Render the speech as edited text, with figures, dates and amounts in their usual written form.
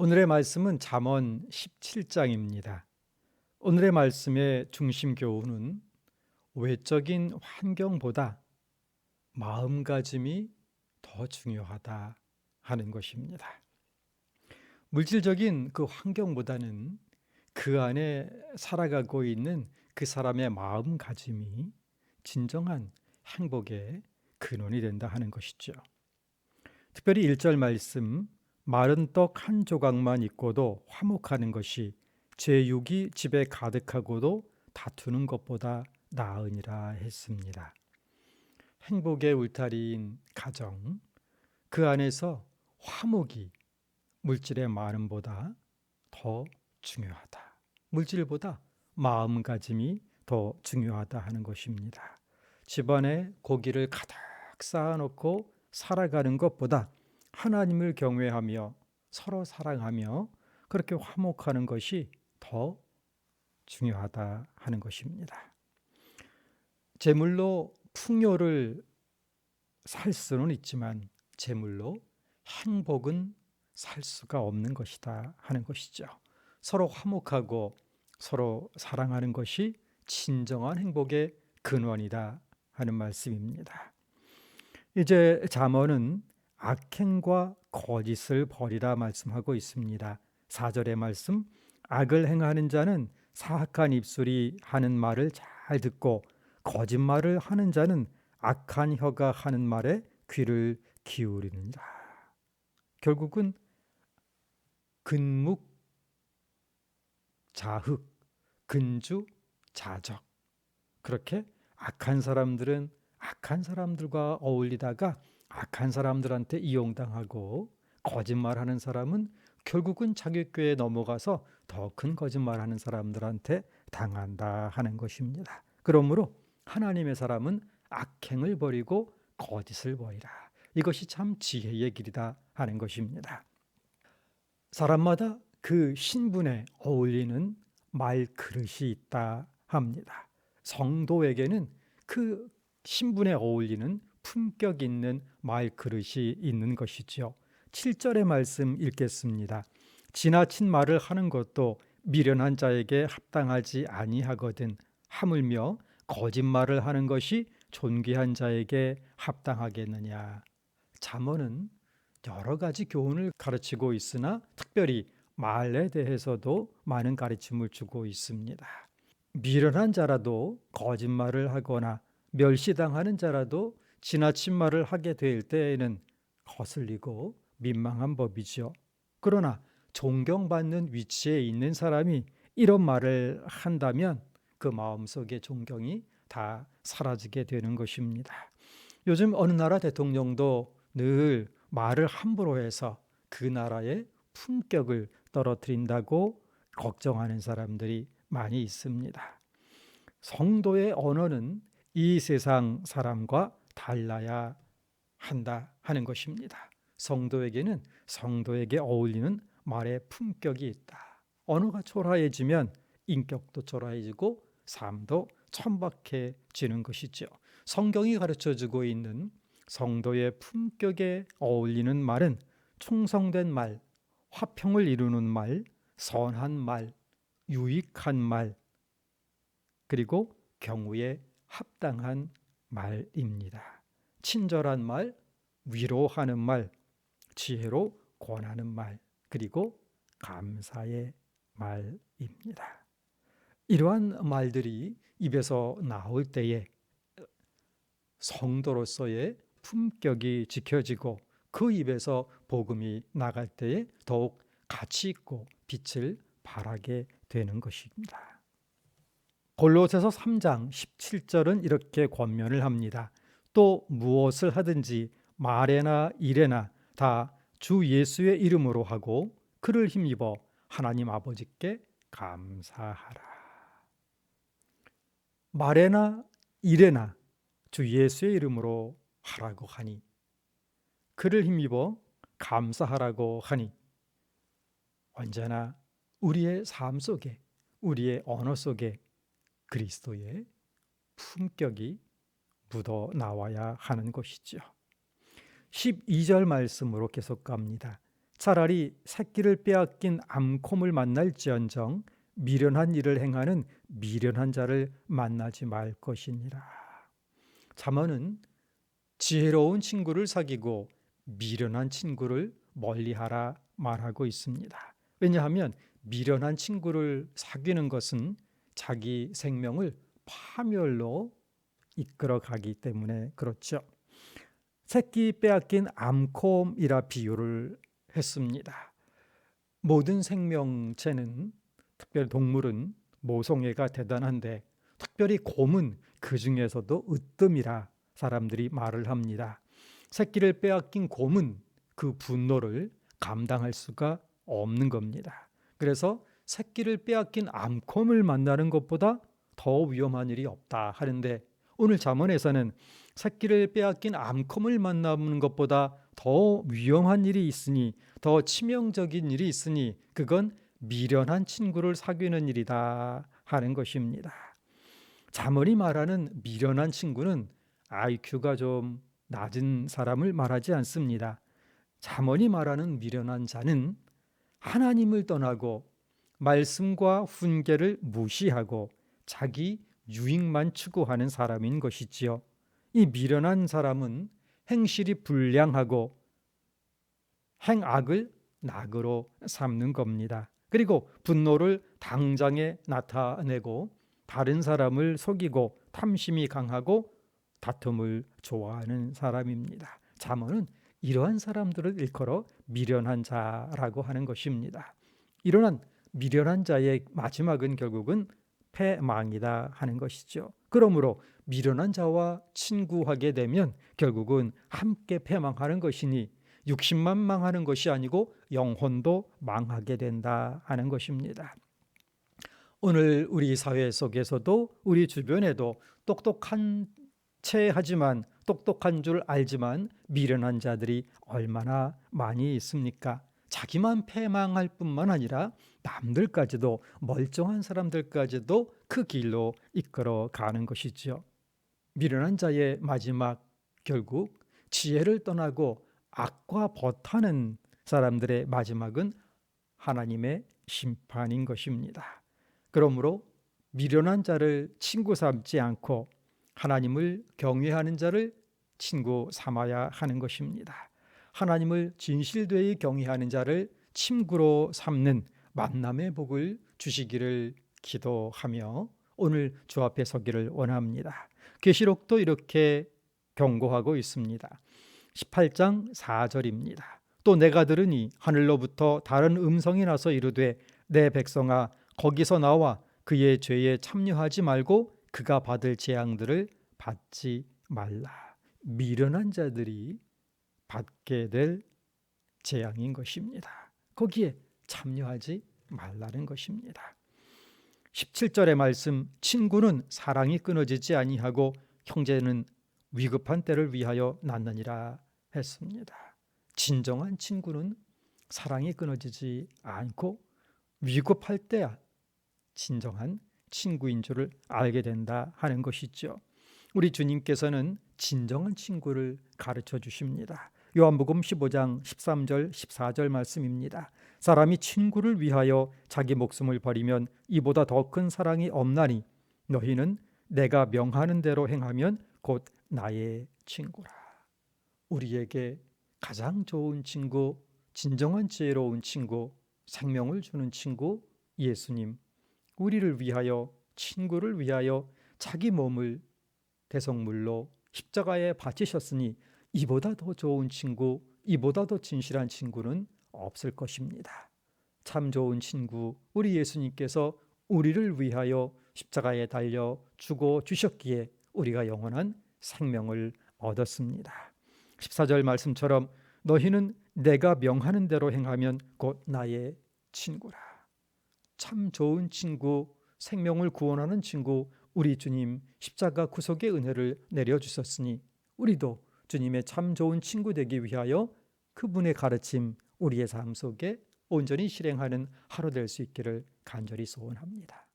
오늘의 말씀은 잠언 17장입니다. 오늘의 말씀의 중심 교훈은 외적인 환경보다 마음가짐이 더 중요하다 하는 것입니다. 물질적인 그 환경보다는 그 안에 살아가고 있는 그 사람의 마음가짐이 진정한 행복의 근원이 된다 하는 것이죠. 특별히 1절 말씀, 마른 떡 한 조각만 있고도 화목하는 것이 제육이 집에 가득하고도 다투는 것보다 나으니라 했습니다. 행복의 울타리인 가정, 그 안에서 화목이 물질의 많음보다 더 중요하다. 물질보다 마음가짐이 더 중요하다 하는 것입니다. 집안에 고기를 가득 쌓아놓고 살아가는 것보다 하나님을 경외하며 서로 사랑하며 그렇게 화목하는 것이 더 중요하다 하는 것입니다. 재물로 풍요를 살 수는 있지만 재물로 행복은 살 수가 없는 것이다 하는 것이죠. 서로 화목하고 서로 사랑하는 것이 진정한 행복의 근원이다 하는 말씀입니다. 이제 잠언은 악행과 거짓을 버리라 말씀하고 있습니다. 4절의 말씀, 악을 행하는 자는 사악한 입술이 하는 말을 잘 듣고 거짓말을 하는 자는 악한 혀가 하는 말에 귀를 기울이느니라. 결국은 근묵 자흑, 근주 자적. 그렇게 악한 사람들은 악한 사람들과 어울리다가 악한 사람들한테 이용당하고, 거짓말하는 사람은 결국은 자기 꾀에 넘어가서 더 큰 거짓말하는 사람들한테 당한다 하는 것입니다. 그러므로 하나님의 사람은 악행을 버리고 거짓을 버리라. 이것이 참 지혜의 길이다 하는 것입니다. 사람마다 그 신분에 어울리는 말 그릇이 있다 합니다. 성도에게는 그 신분에 어울리는 품격 있는 말 그릇이 있는 것이죠. 7절의 말씀 읽겠습니다. 지나친 말을 하는 것도 미련한 자에게 합당하지 아니하거든 하물며 거짓말을 하는 것이 존귀한 자에게 합당하겠느냐. 잠언은 여러 가지 교훈을 가르치고 있으나 특별히 말에 대해서도 많은 가르침을 주고 있습니다. 미련한 자라도 거짓말을 하거나 멸시당하는 자라도 지나친 말을 하게 될 때에는 거슬리고 민망한 법이죠. 그러나 존경받는 위치에 있는 사람이 이런 말을 한다면 그 마음속의 존경이 다 사라지게 되는 것입니다. 요즘 어느 나라 대통령도 늘 말을 함부로 해서 그 나라의 품격을 떨어뜨린다고 걱정하는 사람들이 많이 있습니다. 성도의 언어는 이 세상 사람과 달라야 한다 하는 것입니다. 성도에게는 성도에게 어울리는 말의 품격이 있다. 언어가 초라해지면 인격도 초라해지고 삶도 천박해지는 것이죠. 성경이 가르쳐주고 있는 성도의 품격에 어울리는 말은 충성된 말, 화평을 이루는 말, 선한 말, 유익한 말, 그리고 경우에 합당한 말입니다. 친절한 말, 위로하는 말, 지혜로 권하는 말, 그리고 감사의 말입니다. 이러한 말들이 입에서 나올 때에 성도로서의 품격이 지켜지고 그 입에서 복음이 나갈 때에 더욱 가치 있고 빛을 발하게 되는 것입니다. 골로새서 3장 17절은 이렇게 권면을 합니다. 또 무엇을 하든지 말에나 일에나 다 주 예수의 이름으로 하고 그를 힘입어 하나님 아버지께 감사하라. 말에나 일에나 주 예수의 이름으로 하라고 하니, 그를 힘입어 감사하라고 하니, 언제나 우리의 삶 속에, 우리의 언어 속에 그리스도의 품격이 묻어 나와야 하는 것이죠. 12절 말씀으로 계속 갑니다. 차라리 새끼를 빼앗긴 암콤을 만날지언정 미련한 일을 행하는 미련한 자를 만나지 말 것이니라. 잠언은 지혜로운 친구를 사귀고 미련한 친구를 멀리하라 말하고 있습니다. 왜냐하면 미련한 친구를 사귀는 것은 자기 생명을 파멸로 이끌어 가기 때문에 그렇죠. 새끼 빼앗긴 암콤이라 비유를 했습니다. 모든 생명체는, 특별히 동물은 모성애가 대단한데 특별히 곰은 그 중에서도 으뜸이라 사람들이 말을 합니다. 새끼를 빼앗긴 곰은 그 분노를 감당할 수가 없는 겁니다. 그래서 새끼를 빼앗긴 암콤을 만나는 것보다 더 위험한 일이 없다 하는데, 오늘 잠언에서는 새끼를 빼앗긴 암콤을 만나는 것보다 더 위험한 일이 있으니, 더 치명적인 일이 있으니 그건 미련한 친구를 사귀는 일이다 하는 것입니다. 잠언이 말하는 미련한 친구는 IQ가 좀 낮은 사람을 말하지 않습니다. 잠언이 말하는 미련한 자는 하나님을 떠나고 말씀과 훈계를 무시하고 자기 유익만 추구하는 사람인 것이지요. 이 미련한 사람은 행실이 불량하고 행악을 낙으로 삼는 겁니다. 그리고 분노를 당장에 나타내고 다른 사람을 속이고 탐심이 강하고 다툼을 좋아하는 사람입니다. 잠언은 이러한 사람들을 일컬어 미련한 자라고 하는 것입니다. 이러한 미련한 자의 마지막은 결국은 패망이다 하는 것이죠. 그러므로 미련한 자와 친구하게 되면 결국은 함께 패망하는 것이니 육신만 망하는 것이 아니고 영혼도 망하게 된다 하는 것입니다. 오늘 우리 사회 속에서도 우리 주변에도 똑똑한 채 하지만 똑똑한 줄 알지만 미련한 자들이 얼마나 많이 있습니까? 자기만 패망할 뿐만 아니라 남들까지도, 멀쩡한 사람들까지도 그 길로 이끌어 가는 것이죠. 미련한 자의 마지막 결국 지혜를 떠나고 악과 버타는 사람들의 마지막은 하나님의 심판인 것입니다. 그러므로 미련한 자를 친구 삼지 않고 하나님을 경외하는 자를 친구 삼아야 하는 것입니다. 하나님을 진실되이 경외하는 자를 친구로 삼는 만남의 복을 주시기를 기도하며 오늘 주 앞에 서기를 원합니다. 계시록도 이렇게 경고하고 있습니다. 18장 4절입니다. 또 내가 들으니 하늘로부터 다른 음성이 나서 이르되 내 백성아 거기서 나와 그의 죄에 참여하지 말고 그가 받을 재앙들을 받지 말라. 미련한 자들이 받게 될 재앙인 것입니다. 거기에 참여하지 말라는 것입니다. 17절의 말씀, 친구는 사랑이 끊어지지 아니하고 형제는 위급한 때를 위하여 낳느니라 했습니다. 진정한 친구는 사랑이 끊어지지 않고 위급할 때야 진정한 친구인 줄을 알게 된다 하는 것이죠. 우리 주님께서는 진정한 친구를 가르쳐 주십니다. 요한복음 15장 13절 14절 말씀입니다. 사람이 친구를 위하여 자기 목숨을 버리면 이보다 더 큰 사랑이 없나니 너희는 내가 명하는 대로 행하면 곧 나의 친구라. 우리에게 가장 좋은 친구, 진정한 지혜로운 친구, 생명을 주는 친구 예수님, 우리를 위하여, 친구를 위하여 자기 몸을 대성물로 십자가에 바치셨으니 이보다 더 좋은 친구, 이보다 더 진실한 친구는 없을 것입니다. 참 좋은 친구 우리 예수님께서 우리를 위하여 십자가에 달려 죽어 주셨기에 우리가 영원한 생명을 얻었습니다. 14절 말씀처럼 너희는 내가 명하는 대로 행하면 곧 나의 친구라. 참 좋은 친구, 생명을 구원하는 친구 우리 주님 십자가 구속의 은혜를 내려주셨으니 우리도 주님의 참 좋은 친구 되기 위하여 그분의 가르침 우리의 삶 속에 온전히 실행하는 하루 될 수 있기를 간절히 소원합니다.